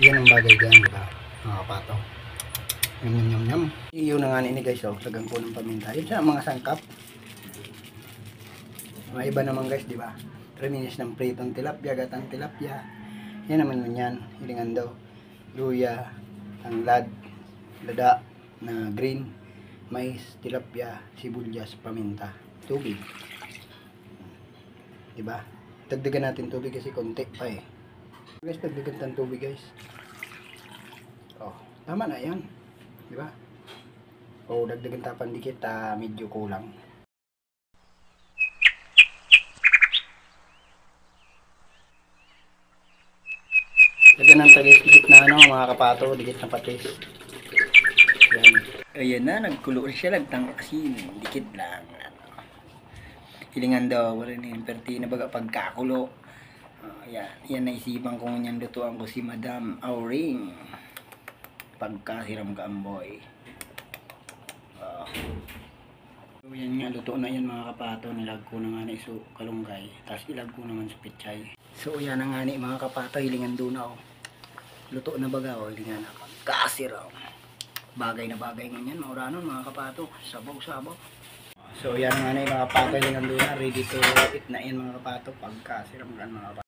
Yan ang bagay dyan, diba? Mga kapato. Yum, yum, yum, yum. Iyo na nga ini guys, oh. Lagang ko ng paminta. Yun siya, mga sangkap. Mga iba naman guys, diba? 3 minutes ng pritong tilapia, gatang tilapia. Yan naman nun yan. Hilingan daw. Luya, tanglad, lada, na green, mais, tilapia, sibuyas, paminta, tubig. Diba? Dagdagan natin tubig kasi konti pa eh. Guys, dagdagan tayong tubig guys. Oh, tama na yan. Diba? O dagdagan tapan dikit, medyo kulang. Dagdagan ng talis dikit na ano mga kapato, dikit na patis. Yan. Ayan na, nagkulo siya, nagtangkasin. Dikit lang. Hilingan daw, wala na yung perti na baga pagkakulo. Yan naisipan ko nyan lutuan ko si Madam Auring. Pagkasiram ka amboy. So yan nga, luto na yan mga kapato. Nilag ko na nga na iso kalunggay. Tapos ilag ko naman sa pichay. So yan na nga ni mga kapato, hilingan doon ako. Luto na baga o, hilingan na pagkasiram. Bagay na bagay ganyan, mauranon mga kapato. Sabaw-sabaw. So yan nga na yung mga kapato, hilingan doon na. Ready to eat na yan mga kapato. Pagkasiram ka mga kapato.